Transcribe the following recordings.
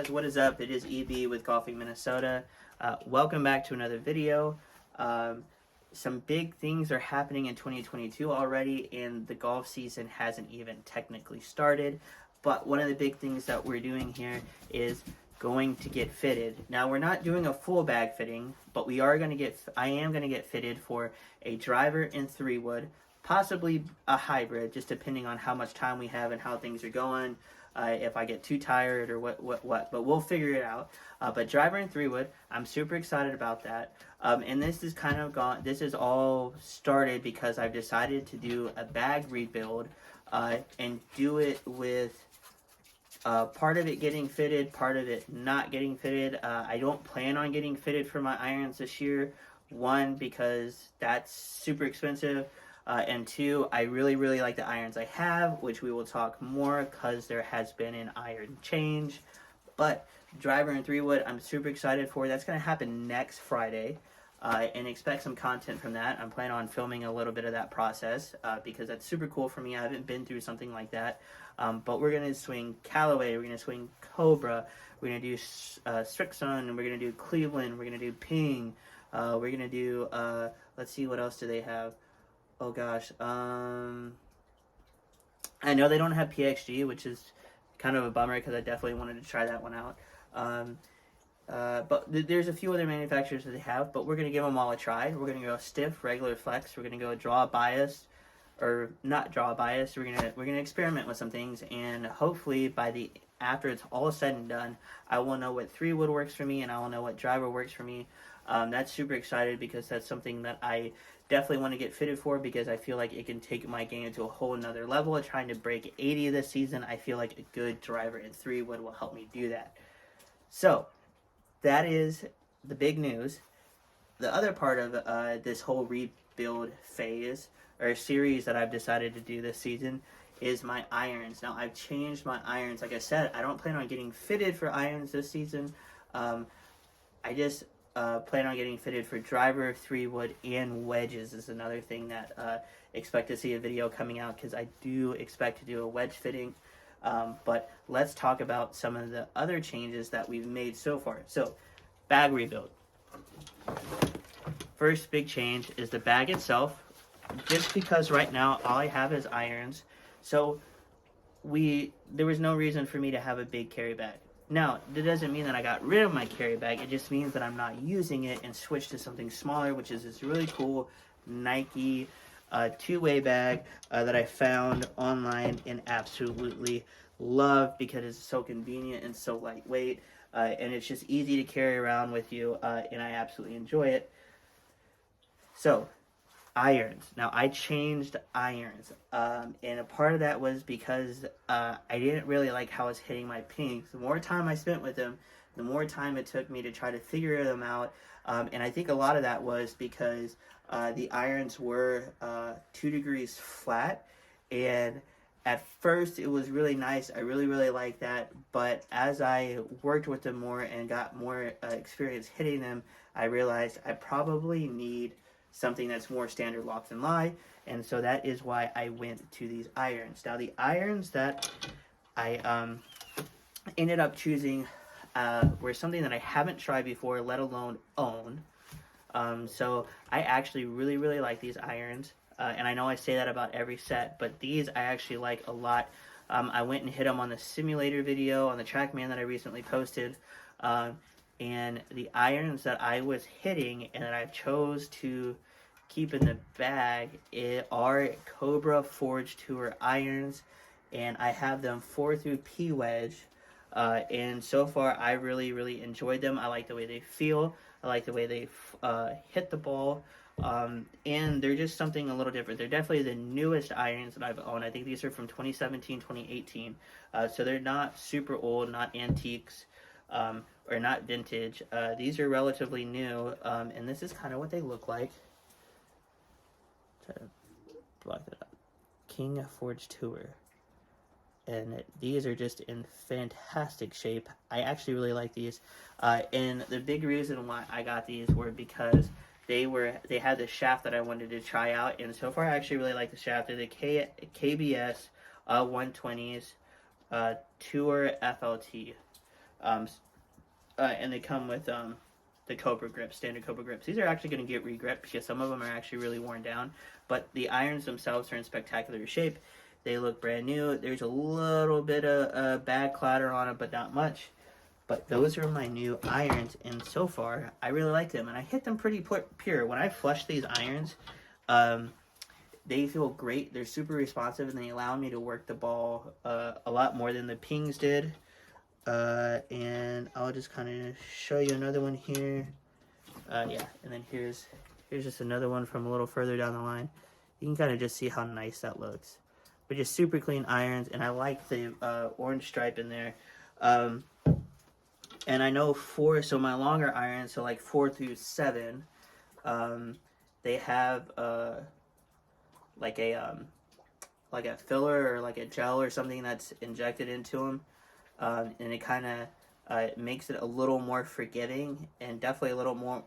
guys, what is up? It is EB with Golfing Minnesota. Welcome back to another video. Some big things are happening in 2022 already, and the golf season hasn't even technically started. But one of the big things that we're doing here is going to get fitted. Now, we're not doing a full bag fitting, but I am going to get fitted for a driver in 3-wood, possibly a hybrid, just depending on how much time we have and how things are going. If I get too tired or what, but we'll figure it out. But driver and 3-wood, I'm super excited about that. And this is this is all started because I've decided to do a bag rebuild and do it with part of it getting fitted, part of it not getting fitted. I don't plan on getting fitted for my irons this year. One, because that's super expensive. And two, I really like the irons I have, which we will talk more because there has been an iron change. But driver and 3-wood, I'm super excited for. That's going to happen next Friday, and expect some content from that. I'm planning on filming a little bit of that process because that's super cool for me. I haven't been through something like that. But we're going to swing Callaway, we're going to swing Cobra, we're going to do Strixon, we're going to do Cleveland, we're going to do Ping, we're going to do, let's see, what else do they have? Oh gosh, I know they don't have PXG, which is kind of a bummer because I definitely wanted to try that one out. But there's a few other manufacturers that they have, but we're going to give them all a try. We're going to go stiff, regular flex. We're going to go draw biased, or not draw biased. We're gonna experiment with some things, and hopefully after it's all said and done, I will know what 3-wood works for me, and I will know what driver works for me. That's super excited because that's something that I definitely want to get fitted for because I feel like it can take my game to a whole nother level of trying to break 80 this season. I feel like a good driver in 3-wood will help me do that. So that is the big news. The other part of this whole rebuild phase or series that I've decided to do this season is my irons. Now, I've changed my irons. Like I said, I don't plan on getting fitted for irons this season. I just plan on getting fitted for driver, 3-wood, and wedges is another thing that expect to see a video coming out because I do expect to do a wedge fitting. But let's talk about some of the other changes that we've made so far. So, bag rebuild. First big change is the bag itself. Just because right now all I have is irons, so there was no reason for me to have a big carry bag. Now, that doesn't mean that I got rid of my carry bag. It just means that I'm not using it and switched to something smaller, which is this really cool Nike two-way bag that I found online and absolutely love because it's so convenient and so lightweight, and it's just easy to carry around with you, and I absolutely enjoy it. So, irons. Now, I changed irons, and a part of that was because I didn't really like how I was hitting my pings. The more time I spent with them, the more time it took me to try to figure them out, and I think a lot of that was because the irons were 2 degrees flat, and at first it was really nice. I really liked that, but as I worked with them more and got more experience hitting them, I realized I probably need something that's more standard loft and lie, and so that is why I went to these irons. Now, the irons that I ended up choosing were something that I haven't tried before, let alone own. So I actually really like these irons, and I know I say that about every set, but these I actually like a lot. I went and hit them on the simulator video on the TrackMan that I recently posted, and the irons that I was hitting and that I chose to keep in the bag are COBRA Forged Tour irons, and I have them 4 through P wedge, and so far I really enjoyed them. I like the way they feel. I like the way they hit the ball, and they're just something a little different. They're definitely the newest irons that I've owned. I think these are from 2017, 2018, so they're not super old, not antiques, or not vintage. These are relatively new, and this is kind of what they look like. Try to block that up. King Forged Tour. And these are just in fantastic shape. I actually really like these. And the big reason why I got these were because they had the shaft that I wanted to try out, and so far I actually really like the shaft. They're the KBS 120s Tour FLT. And they come with the COBRA grips, standard COBRA grips. These are actually going to get re-gripped because some of them are actually really worn down. But the irons themselves are in spectacular shape. They look brand new. There's a little bit of bad clatter on it, but not much. But those are my new irons, and so far, I really like them. And I hit them pretty pure. When I flush these irons, they feel great. They're super responsive, and they allow me to work the ball a lot more than the pings did. And I'll just kind of show you another one here. Yeah, and then here's just another one from a little further down the line. You can kind of just see how nice that looks. But just super clean irons, and I like the orange stripe in there. And I know so my longer irons, so like 4 through 7, they have like a filler or like a gel or something that's injected into them, and it kind of makes it a little more forgiving and definitely a little more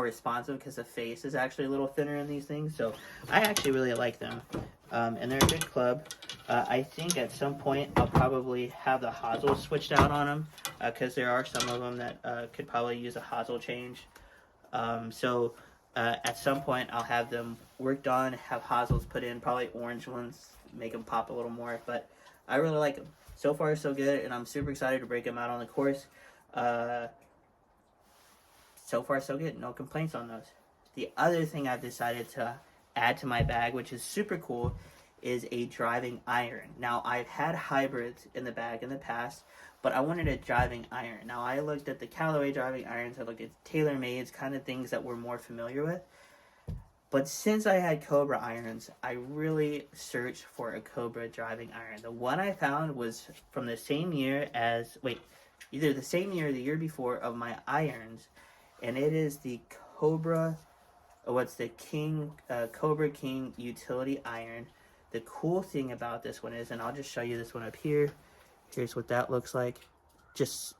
responsive because the face is actually a little thinner in these things. So I actually really like them, and they're a good club. I think at some point I'll probably have the hosel switched out on them because there are some of them that could probably use a hosel change. So at some point I'll have them worked on, have hosels put in, probably orange ones, make them pop a little more. But I really like them. So far so good, and I'm super excited to break them out on the course. So far so good, no complaints on those. The other thing I've decided to add to my bag, which is super cool, is a driving iron. Now, I've had hybrids in the bag in the past, but I wanted a driving iron. Now, I looked at the Callaway driving irons, I looked at TaylorMade's, kind of things that we're more familiar with. But since I had COBRA irons, I really searched for a COBRA driving iron. The one I found was from the same year as, either the same year or the year before of my irons, and it is the COBRA King Utility Iron. The cool thing about this one is, and I'll just show you this one up here. Here's what that looks like. Just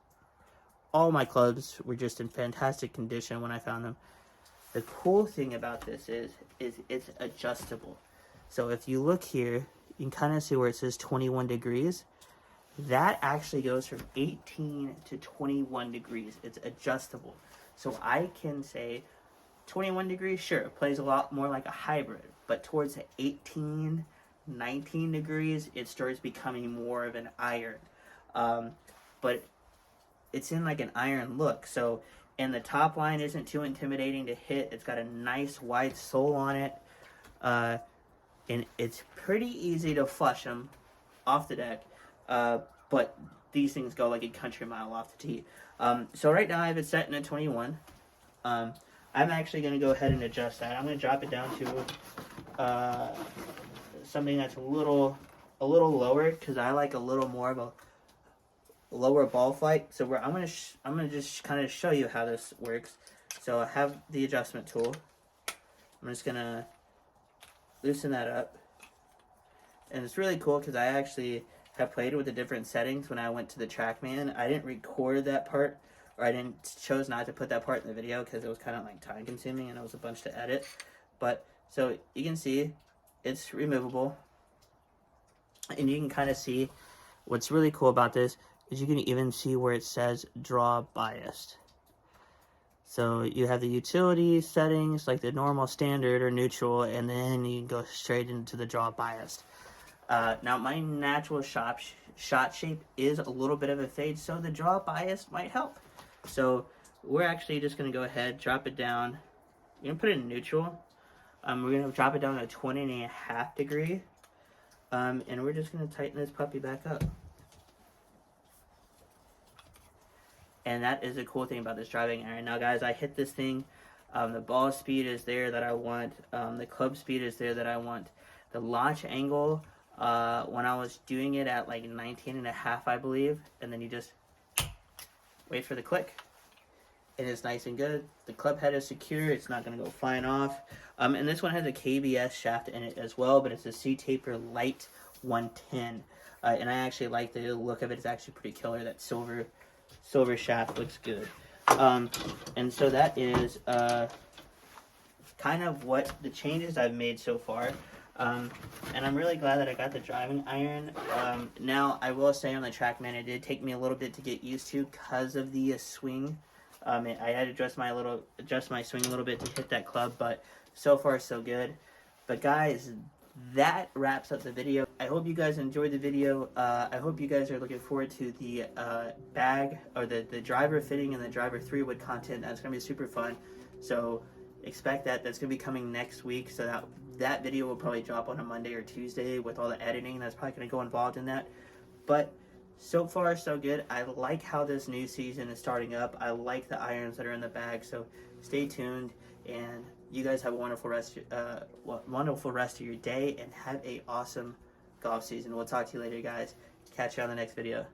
all my clubs were just in fantastic condition when I found them. The cool thing about this is it's adjustable. So if you look here, you can kind of see where it says 21 degrees. That actually goes from 18 to 21 degrees. It's adjustable. So I can say 21 degrees, sure, it plays a lot more like a hybrid. But towards the 18, 19 degrees, it starts becoming more of an iron. But it's in like an iron look. So, and the top line isn't too intimidating to hit. It's got a nice wide sole on it. And it's pretty easy to flush them off the deck. But these things go like a country mile off the tee. So right now I have it set in a 21. I'm actually going to go ahead and adjust that. I'm going to drop it down to something that's a little lower because I like a little more of a lower ball flight. So I'm going to just kind of show you how this works. So I have the adjustment tool. I'm just going to loosen that up. And it's really cool because I actually have played with the different settings when I went to the TrackMan. I didn't record that part, or I chose not to put that part in the video because it was kind of like time consuming and it was a bunch to edit. But so you can see it's removable, and you can kind of see what's really cool about this is you can even see where it says draw biased. So you have the utility settings like the normal, standard, or neutral, and then you can go straight into the draw biased. Now my natural shot shape is a little bit of a fade, so the draw bias might help. So we're actually just going to go ahead, drop it down. We're going to put it in neutral. We're going to drop it down to 20.5 degree. And we're just going to tighten this puppy back up. And that is the cool thing about this driving iron. Now guys, I hit this thing. The ball speed is there that I want. The club speed is there that I want. The launch angle, when I was doing it at like 19.5, I believe. And then you just wait for the click. And it's nice and good. The club head is secure. It's not going to go flying off. And this one has a KBS shaft in it as well, but it's a C-Taper Light 110. And I actually like the look of it. It's actually pretty killer. That silver shaft looks good. And so that is kind of what the changes I've made so far. And I'm really glad that I got the driving iron. Now, I will say on the TrackMan, it did take me a little bit to get used to because of the swing. I had to adjust my swing a little bit to hit that club, but so far so good. But guys, that wraps up the video. I hope you guys enjoyed the video. I hope you guys are looking forward to the bag or the driver fitting and the driver 3-wood content. That's gonna be super fun. So expect that. That's gonna be coming next week. So that video will probably drop on a Monday or Tuesday with all the editing. That's probably gonna go involved in that. But so far so good. I like how this new season is starting up. I like the irons that are in the bag. So stay tuned, and you guys have a wonderful rest of your day, and have a awesome golf season. We'll talk to you later, guys. Catch you on the next video.